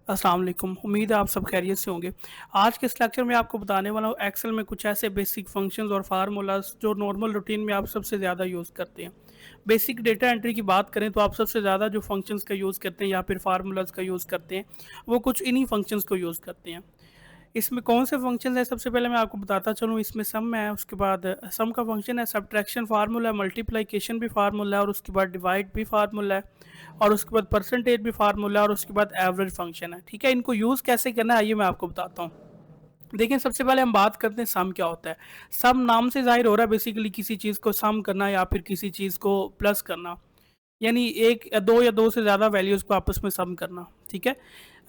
अस्सलाम वालेकुम। उम्मीद है आप सब खैरियत से होंगे। आज के इस लेक्चर में आपको बताने वाला हूँ एक्सेल में कुछ ऐसे बेसिक फंक्शंस और फार्मूलाज़ जो नॉर्मल रूटीन में आप सबसे ज़्यादा यूज़ करते हैं। बेसिक डेटा एंट्री की बात करें तो आप सबसे ज़्यादा जो फंक्शंस का यूज़ करते हैं या फिर फार्मूलाज़ का यूज़ करते हैं, वो कुछ इन्हीं फंक्शंस को यूज़ करते हैं। इसमें कौन से फंक्शंस हैं सबसे पहले मैं आपको बताता चलूँ। इसमें सम है, उसके बाद सम का फंक्शन है, सब्ट्रैक्शन फार्मूला है, मल्टीप्लिकेशन भी फार्मूला है और उसके बाद डिवाइड भी फार्मूला है और उसके बाद परसेंटेज भी फार्मूला है और उसके बाद एवरेज फंक्शन है। ठीक है, इनको यूज़ कैसे करना है आइए मैं आपको बताता हूँ। देखिए सबसे पहले हम बात करते हैं सम क्या होता है। सम नाम से ज़ाहिर हो रहा है बेसिकली किसी चीज़ को सम करना या फिर किसी चीज़ को प्लस करना। यानी 1 या 2 से ज़्यादा वैल्यूज़ को आपस में सम करना, ठीक है?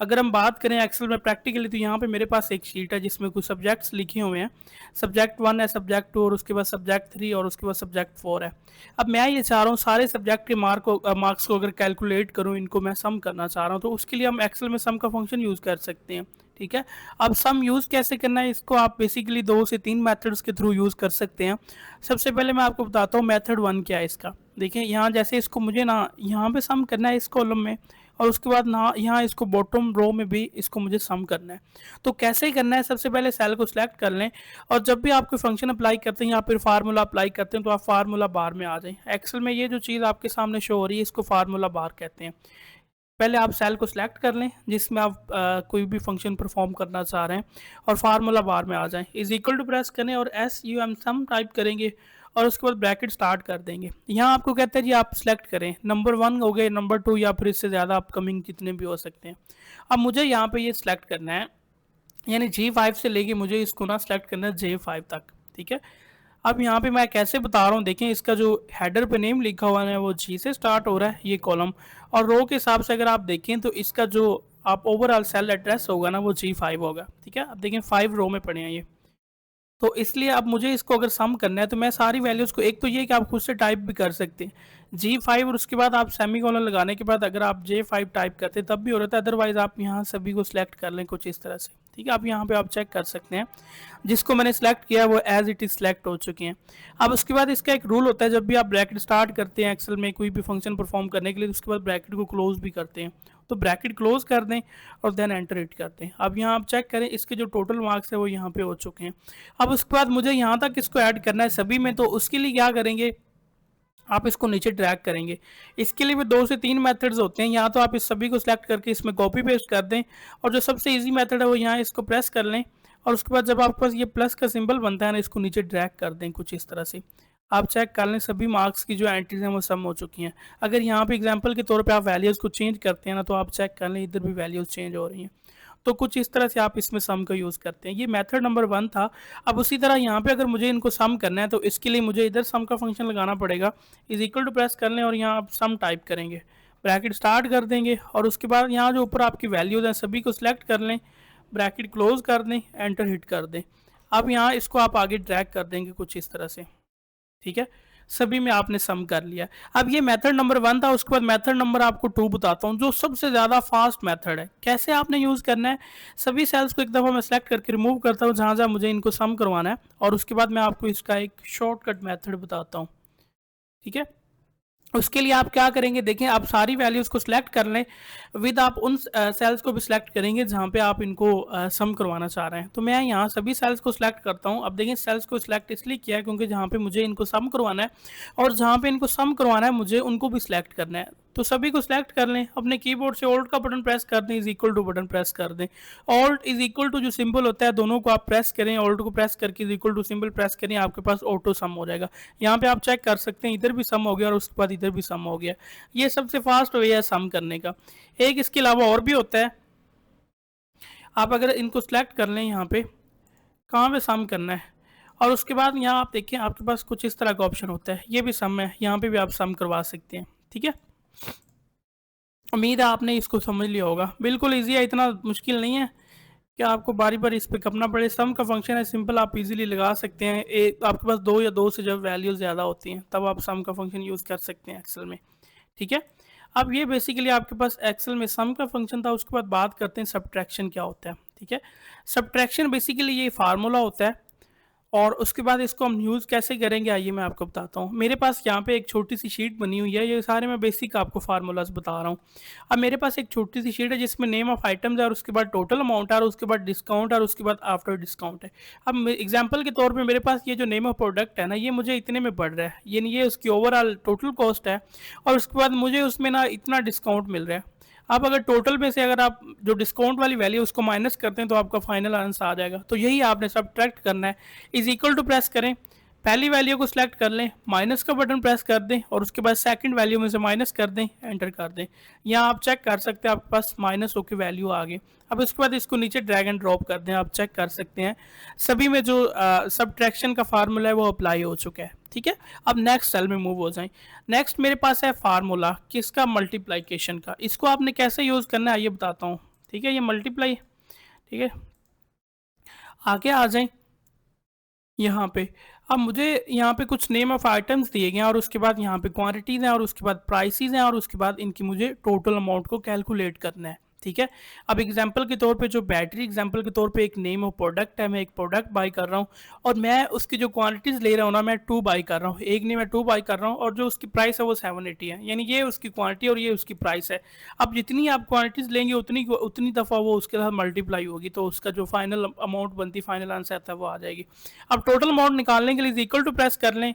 अगर हम बात करें एक्सेल में प्रैक्टिकली तो यहाँ पे मेरे पास एक शीट है जिसमें कुछ सब्जेक्ट्स लिखे हुए हैं। सब्जेक्ट 1 है, सब्जेक्ट 2 और उसके बाद सब्जेक्ट 3 और उसके बाद सब्जेक्ट 4 है। अब मैं ये चाह रहा हूँ सारे सब्जेक्ट के मार्क्स को अगर कैलकुलेट करूँ, इनको मैं सम करना चाह रहा हूँ, तो उसके लिए हम एक्सेल में सम का फंक्शन यूज़ कर सकते हैं, ठीक है? अब सम यूज़ कैसे करना है इसको आप बेसिकली 2 से 3 मेथड्स के थ्रू यूज़ कर सकते हैं। सबसे पहले मैं आपको बताता हूँ मेथड 1 क्या है इसका। देखिए यहाँ जैसे इसको मुझे ना यहाँ पे सम करना है इस कॉलम में और उसके बाद ना यहाँ इसको बॉटम रो में भी इसको मुझे सम करना है। तो कैसे करना है, सबसे पहले सेल को सिलेक्ट कर लें और जब भी आप कोई फंक्शन अप्लाई करते हैं या फिर फार्मूला अप्लाई करते हैं तो आप फार्मूला बार में आ जाएं। एक्सेल में ये जो चीज़ आपके सामने शो हो रही है इसको फार्मूला बार कहते हैं। पहले आप सेल को सिलेक्ट कर लें जिसमें आप कोई भी फंक्शन परफॉर्म करना चाह रहे हैं और फार्मूला बार में आ जाएं। इज इक्वल टू प्रेस करें और एस यू एम सम टाइप करेंगे और उसके बाद ब्रैकेट स्टार्ट कर देंगे। यहाँ आपको कहते हैं जी आप सिलेक्ट करें नंबर 1 हो गए, नंबर 2 या फिर इससे ज़्यादा अपकमिंग जितने भी हो सकते हैं। अब मुझे यहाँ पे ये सिलेक्ट करना है, यानी G5 से लेके मुझे इसको ना सिलेक्ट करना है J5 तक, ठीक है? अब यहाँ पे मैं कैसे बता रहा हूँ, देखें इसका जो हेडर पे नेम लिखा हुआ है वो जी से स्टार्ट हो रहा है ये कॉलम, और रो के हिसाब से अगर आप देखें तो इसका जो आप ओवरऑल सेल एड्रेस होगा ना वो G5 होगा, ठीक है? अब देखें 5 रो में पड़े हैं ये, तो इसलिए अब मुझे इसको अगर सम करना है तो मैं सारी वैल्यूज़ को, एक तो ये कि आप खुद से टाइप भी कर सकते हैं G5 और उसके बाद आप सेमीकोलन लगाने के बाद अगर आप J5 टाइप करते हैं तब भी हो रहा था, अदरवाइज़ आप यहाँ सभी को सिलेक्ट कर लें कुछ इस तरह से, ठीक है? आप यहाँ पे आप चेक कर सकते हैं जिसको मैंने सेलेक्ट किया वो एज इट इज़ सेलेक्ट हो चुके हैं। अब उसके बाद इसका एक रूल होता है, जब भी आप ब्रैकेट स्टार्ट करते हैं एक्सेल में कोई भी फंक्शन परफॉर्म करने के लिए तो उसके बाद ब्रैकेट को क्लोज भी करते हैं, तो ब्रैकेट क्लोज कर दें और देन एंटर हिट करते हैं। अब यहाँ आप चेक करें इसके जो टोटल मार्क्स है वो यहाँ पे हो चुके हैं। अब उसके बाद मुझे यहाँ तक इसको ऐड करना है सभी में, तो उसके लिए क्या करेंगे, आप इसको नीचे ड्रैग करेंगे। इसके लिए भी 2 से 3 मेथड्स होते हैं, या तो आप इस सभी को सिलेक्ट करके इसमें कॉपी पेस्ट कर दें और जो सबसे ईजी मेथड है वो यहाँ इसको प्रेस कर लें और उसके बाद जब आपके पास ये प्लस का सिंबल बनता है ना इसको नीचे ड्रैग कर दें कुछ इस तरह से। आप चेक कर लें सभी मार्क्स की जो एंट्रीज हैं वो सम हो चुकी हैं। अगर यहाँ पे एग्जांपल के तौर पे आप वैल्यूज़ को चेंज करते हैं ना तो आप चेक कर लें इधर भी वैल्यूज़ चेंज हो रही हैं। तो कुछ इस तरह से आप इसमें सम का यूज़ करते हैं। ये मेथड नंबर 1 था। अब उसी तरह यहाँ पे अगर मुझे इनको सम करना है तो इसके लिए मुझे इधर सम का फंक्शन लगाना पड़ेगा। इज़ इक्वल टू प्रेस कर लें और यहाँ आप सम टाइप करेंगे, ब्रैकेट स्टार्ट कर देंगे और उसके बाद यहाँ जो ऊपर आपकी वैल्यूज़ हैं सभी को सिलेक्ट कर लें, ब्रैकेट क्लोज कर दें, एंटर हिट कर दें। अब यहाँ इसको आप आगे ड्रैग कर देंगे कुछ इस तरह से, ठीक है? सभी में आपने सम कर लिया। अब ये मेथड नंबर 1 था, उसके बाद मेथड नंबर आपको 2 बताता हूँ जो सबसे ज़्यादा फास्ट मेथड है। कैसे आपने यूज़ करना है, सभी सेल्स को एक दफ़ा मैं सेलेक्ट करके रिमूव करता हूँ जहाँ-जहाँ मुझे इनको सम करवाना है और उसके बाद मैं आपको इसका एक शॉर्टकट मेथड बताता हूँ, ठीक है? उसके लिए आप क्या करेंगे, देखें आप सारी वैल्यूज़ को सिलेक्ट कर लें विद आप उन सेल्स को भी सिलेक्ट करेंगे जहाँ पे आप इनको सम करवाना चाह रहे हैं। तो मैं यहाँ सभी सेल्स को सिलेक्ट करता हूँ। अब देखें सेल्स को सिलेक्ट इसलिए किया है क्योंकि जहाँ पे मुझे इनको सम करवाना है और जहाँ पे इनको सम करवाना है मुझे उनको भी सिलेक्ट करना है। तो सभी को सिलेक्ट कर लें, अपने कीबोर्ड से ऑल्ट का बटन प्रेस कर दें, is equal to button press कर दें। ऑल्ट इज इक्वल टू जो सिंबल होता है दोनों को आप प्रेस करें, ऑल्ट को प्रेस करके is equal to symbol press करें, आपके पास ऑटो सम हो जाएगा। यहाँ पे आप चेक कर सकते हैं इधर भी सम हो गया और उसके बाद इधर भी सम हो गया। ये सबसे फास्ट वे है सम करने का। एक इसके अलावा और भी होता है, आप अगर इनको सिलेक्ट कर लें यहाँ पे कहाँ पे सम करना है और उसके बाद यहाँ आप देखें आपके पास कुछ इस तरह का ऑप्शन होता है, ये भी सम है, यहाँ पे भी आप सम करवा सकते हैं, ठीक है? उम्मीद है आपने इसको समझ लिया होगा। बिल्कुल ईजी है, इतना मुश्किल नहीं है कि आपको बारी बारी इस पर करना पड़े। सम का फंक्शन है सिंपल, आप इजीली लगा सकते हैं। एक आपके पास 2 या 2 से जब वैल्यूज ज़्यादा होती हैं तब आप सम का फंक्शन यूज़ कर सकते हैं एक्सेल में, ठीक है? अब ये बेसिकली आपके पास एक्सेल में सम का फंक्शन था। उसके बाद बात करते हैं सब्ट्रैक्शन क्या होता है, ठीक है? सब्ट्रैक्शन बेसिकली ये फार्मूला होता है और उसके बाद इसको हम यूज़ कैसे करेंगे आइए मैं आपको बताता हूँ। मेरे पास यहाँ पे एक छोटी सी शीट बनी हुई है, ये सारे मैं बेसिक आपको फार्मूलाज बता रहा हूँ। अब मेरे पास एक छोटी सी शीट है जिसमें नेम ऑफ आइटम्स है और उसके बाद टोटल अमाउंट है और उसके बाद डिस्काउंट और उसके बाद आफ्टर डिस्काउंट है। अब एग्जाम्पल के तौर पर मेरे पास ये जो नेम ऑफ प्रोडक्ट है ना, ये मुझे इतने में पड़ रहा है, ये उसकी ओवरऑल टोटल कॉस्ट है और उसके बाद मुझे उसमें ना इतना डिस्काउंट मिल रहा है। आप अगर टोटल में से अगर आप जो डिस्काउंट वाली वैल्यू उसको माइनस करते हैं तो आपका फाइनल आंसर आ जाएगा। तो यही आपने सब्ट्रैक्ट करना है। इज इक्वल टू प्रेस करें, पहली वैल्यू को सिलेक्ट कर लें, माइनस का बटन प्रेस कर दें और उसके बाद सेकंड वैल्यू में से माइनस कर दें, एंटर कर दें। यहाँ आप चेक कर सकते हैं आपके पास माइनस होकर वैल्यू आ गई। अब उसके बाद इसको नीचे ड्रैग एंड ड्रॉप कर दें, आप चेक कर सकते हैं सभी में जो सब्ट्रैक्शन का फार्मूला है वो अप्लाई हो चुका है। ठीक है, अब नेक्स्ट सेल में मूव हो जाएं। नेक्स्ट मेरे पास है फार्मूला किसका, मल्टीप्लाइकेशन का। इसको आपने कैसे यूज़ करना है ये बताता हूँ। ठीक है, ये मल्टीप्लाई, ठीक है, आगे आ जाएं यहाँ पे। अब मुझे यहाँ पे कुछ नेम ऑफ आइटम्स दिए गए हैं और उसके बाद यहाँ पे क्वांटिटीज़ हैं और उसके बाद प्राइसेस हैं और उसके बाद इनकी मुझे टोटल अमाउंट को कैलकुलेट करना है। ठीक है, अब एग्जांपल के तौर पे जो बैटरी, एग्जांपल के तौर पे एक नेम ऑफ प्रोडक्ट है, मैं एक प्रोडक्ट बाई कर रहा हूँ और मैं उसकी जो क्वांटिटीज़ ले रहा हूँ ना, मैं 2 बाई कर रहा हूँ, एक नहीं मैं 2 बाई कर रहा हूँ और जो उसकी प्राइस है वो 780 है, यानी ये उसकी क्वांटिटी और ये उसकी प्राइस है। अब जितनी आप क्वांटिटीज़ लेंगे उतनी उतनी दफ़ा वो उसके साथ मल्टीप्लाई होगी, तो उसका जो फाइनल अमाउंट बनती, फाइनल आंसर आता है वो आ जाएगी। अब टोटल अमाउंट निकालने के लिए इक्वल टू प्रेस कर लें,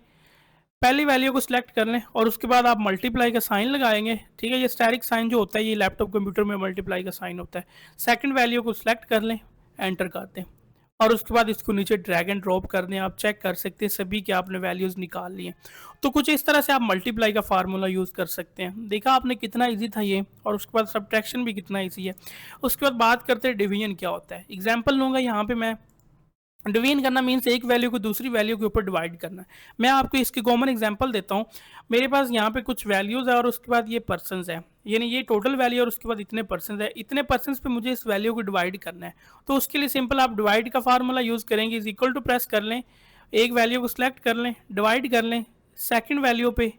पहली वैल्यू को सिलेक्ट कर लें और उसके बाद आप मल्टीप्लाई का साइन लगाएंगे। ठीक है, ये स्टैटिक साइन जो होता है ये लैपटॉप कंप्यूटर में मल्टीप्लाई का साइन होता है। सेकंड वैल्यू को सिलेक्ट कर लें, एंटर कर दें और उसके बाद इसको नीचे ड्रैग एंड ड्रॉप कर दें। आप चेक कर सकते हैं सभी के आपने वैल्यूज़ निकाल लिए। तो कुछ इस तरह से आप मल्टीप्लाई का फार्मूला यूज़ कर सकते हैं। देखा आपने कितना ईजी था ये, और उसके बाद सब्ट्रैक्शन भी कितना ईजी है। उसके बाद बात करते हैं डिवीजन क्या होता है। एग्जाम्पल लूँगा यहाँ पे मैं, डिवीजन करना मीन्स एक वैल्यू को दूसरी वैल्यू के ऊपर डिवाइड करना है। मैं आपको इसकी कॉमन एग्जांपल देता हूँ। मेरे पास यहाँ पे कुछ वैल्यूज़ है और उसके बाद ये पर्सनस है, यानी ये टोटल वैल्यू और उसके बाद इतने पर्सनस है, इतने पर्सनस पे मुझे इस वैल्यू को डिवाइड करना है। तो उसके लिए सिंपल आप डिवाइड का फार्मूला यूज़ करेंगे। इज इक्वल टू प्रेस कर लें, एक वैल्यू को सिलेक्ट कर लें, डिवाइड कर लें, सेकेंड वैल्यू पे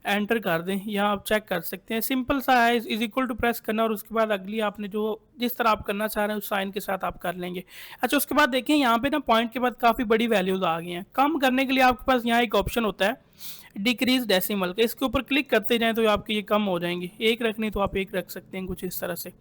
एंटर कर दें। यहाँ आप चेक कर सकते हैं सिंपल सा है। इज इक्वल टू प्रेस करना और उसके बाद अगली आपने जो जिस तरह आप करना चाह रहे हैं उस साइन के साथ आप कर लेंगे। अच्छा, उसके बाद देखें यहाँ पे ना पॉइंट के बाद काफ़ी बड़ी वैल्यूज आ गई हैं। कम करने के लिए आपके पास यहाँ एक ऑप्शन होता है डिक्रीज डेसिमल का, इसके ऊपर क्लिक करते जाएं तो आपकी ये कम हो जाएंगी। एक रखनी तो आप एक रख सकते हैं, कुछ इस तरह से।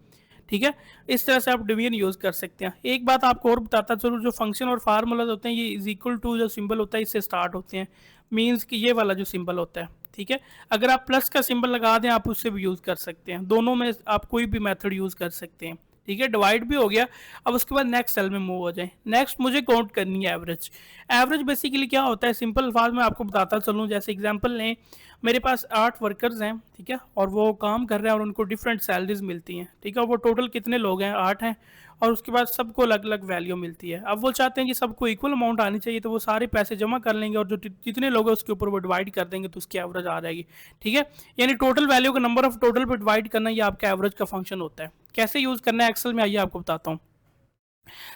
ठीक है, इस तरह से आप डिवीजन यूज़ कर सकते हैं। एक बात आपको और बताता चलूँ, जो फंक्शन और फार्मूलाज होते हैं ये इज इक्वल टू जो सिंबल होता है इससे स्टार्ट होते हैं, मीन्स कि ये वाला जो सिंबल होता है। ठीक है, अगर आप प्लस का सिंबल लगा दें आप उससे भी यूज़ कर सकते हैं, दोनों में आप कोई भी मेथड यूज़ कर सकते हैं। ठीक है, डिवाइड भी हो गया। अब उसके बाद नेक्स्ट सेल में मूव हो जाए। नेक्स्ट मुझे काउंट करनी है एवरेज। एवरेज बेसिकली क्या होता है, सिंपल अल्फाज में आपको बताता चलूँ। जैसे एग्जांपल लें, मेरे पास 8 वर्कर्स हैं, ठीक है, और वो काम कर रहे हैं और उनको डिफरेंट सैलरीज मिलती हैं। ठीक है, वो टोटल कितने लोग हैं, 8 हैं, और उसके बाद सबको अलग अलग वैल्यू मिलती है। अब वो चाहते हैं कि सबको इक्वल अमाउंट आनी चाहिए, तो वो सारे पैसे जमा कर लेंगे और जो जितने लोग हैं उसके ऊपर वो डिवाइड कर देंगे तो उसकी एवरेज आ जाएगी। ठीक है, यानी टोटल वैल्यू का नंबर ऑफ टोटल पर डिवाइड करना ये आपका एवरेज का फंक्शन होता है। कैसे यूज़ करना है एक्सेल में आइए आपको बताता हूँ।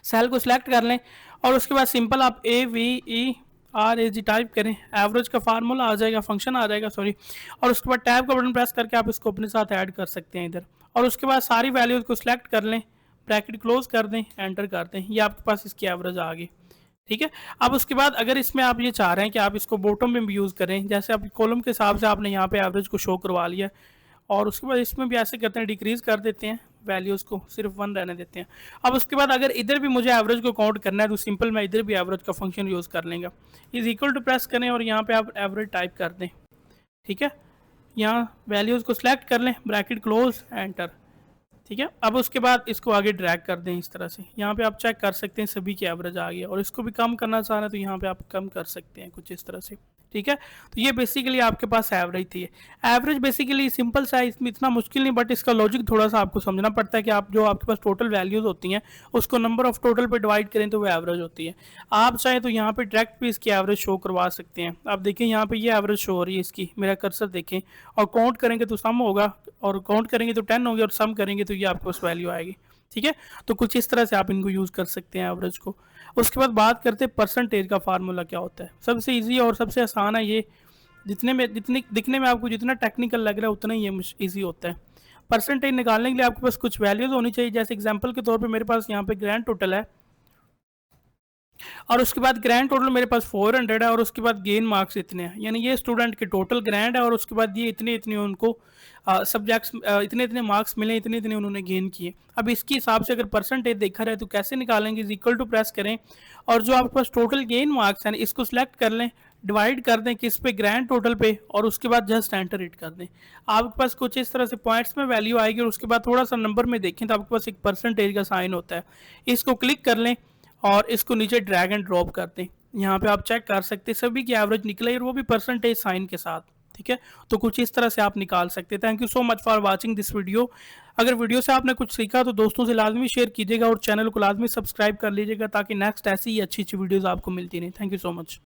सेल को सिलेक्ट कर लें और उसके बाद सिंपल आप AVERAG टाइप करें, एवरेज का फार्मूला आ जाएगा, फंक्शन आ जाएगा सॉरी, और उसके बाद टैब का बटन प्रेस करके आप इसको अपने साथ ऐड कर सकते हैं इधर। और उसके बाद सारी वैल्यूज को सिलेक्ट कर लें, ब्रैकेट क्लोज कर दें, एंटर कर दें, ये आपके पास इसकी एवरेज आ गई। ठीक है, अब उसके बाद अगर इसमें आप ये चाह रहे हैं कि आप इसको बॉटम में भी यूज़ करें, जैसे आप कॉलम के हिसाब से आपने यहाँ पे एवरेज को शो करवा लिया, और उसके बाद इसमें भी ऐसे करते हैं, डिक्रीज कर देते हैं, वैल्यूज़ को सिर्फ 1 रहने देते हैं। अब उसके बाद अगर इधर भी मुझे एवरेज को काउंट करना है तो सिंपल मैं इधर भी एवरेज का फंक्शन यूज़ कर लेंगे। इज इक्वल टू प्रेस करें और यहाँ पे आप एवरेज टाइप कर दें। ठीक है, यहाँ वैल्यूज़ को सिलेक्ट कर लें, ब्रैकेट क्लोज, एंटर। ठीक है, अब उसके बाद इसको आगे ड्रैग कर दें इस तरह से। यहाँ पे आप चेक कर सकते हैं सभी की एवरेज आ गई है, और इसको भी कम करना चाह रहे हैं तो यहाँ पे आप कम कर सकते हैं कुछ इस तरह से। ठीक है, तो ये बेसिकली आपके पास एवरेज थी। एवरेज बेसिकली सिंपल सा है, इसमें इतना मुश्किल नहीं, बट इसका लॉजिक थोड़ा सा आपको समझना पड़ता है कि आप जो आपके पास टोटल वैल्यूज़ होती हैं उसको नंबर ऑफ टोटल पे डिवाइड करें तो वो एवरेज होती है। आप चाहें तो यहाँ पे डायरेक्ट भी इसकी एवरेज शो करवा सकते हैं। आप देखें यहाँ पे ये एवरेज शो हो रही है इसकी, मेरा कर्सर देखें, और काउंट करेंगे तो सम होगा, और काउंट करेंगे तो 10 होगी, और सम करेंगे तो ये आपके पास वैल्यू आएगी। ठीक है, तो कुछ इस तरह से आप इनको यूज़ कर सकते हैं एवरेज को। उसके बाद बात करते हैं परसेंटेज का फार्मूला क्या होता है। सबसे ईजी और सबसे आसान है ये, जितने दिखने में आपको जितना टेक्निकल लग रहा है उतना ही ये ईजी होता है। परसेंटेज निकालने के लिए आपके पास कुछ वैल्यूज होनी चाहिए। जैसे एग्जांपल के तौर पे मेरे पास यहाँ पे ग्रैंड टोटल है और उसके बाद ग्रैंड टोटल मेरे पास 400 है और उसके बाद गेन मार्क्स इतने हैं, यानी ये स्टूडेंट के टोटल ग्रैंड है और उसके बाद ये इतने इतने उनको सब्जेक्ट्स इतने इतने मार्क्स मिले, इतने इतने उन्होंने गेन किए। अब इसके हिसाब से अगर परसेंटेज देखा रहे तो कैसे निकालेंगे, इज इक्वल टू प्रेस करें और जो आपके पास टोटल गेन मार्क्स हैं इसको सिलेक्ट कर लें, डिवाइड कर दें किस पे, ग्रैंड टोटल पे, और उसके बाद जस्ट एंटर इट कर दें। आपके पास कुछ इस तरह से पॉइंट्स में वैल्यू आएगी और उसके बाद थोड़ा सा नंबर में देखें तो आपके पास एक परसेंटेज का साइन होता है, इसको क्लिक कर लें और इसको नीचे ड्रैग एंड ड्रॉप कर दें। यहाँ पे आप चेक कर सकते हैं सभी की एवरेज निकले और वो भी परसेंटेज साइन के साथ। ठीक है, तो कुछ इस तरह से आप निकाल सकते हैं। Thank you so much for watching this video. अगर वीडियो से आपने कुछ सीखा तो दोस्तों से लाजमी शेयर कीजिएगा और चैनल को लाजमी सब्सक्राइब कर लीजिएगा ताकि नेक्स्ट ऐसी ही अच्छी अच्छी वीडियोस आपको मिलती रहें। Thank you so much.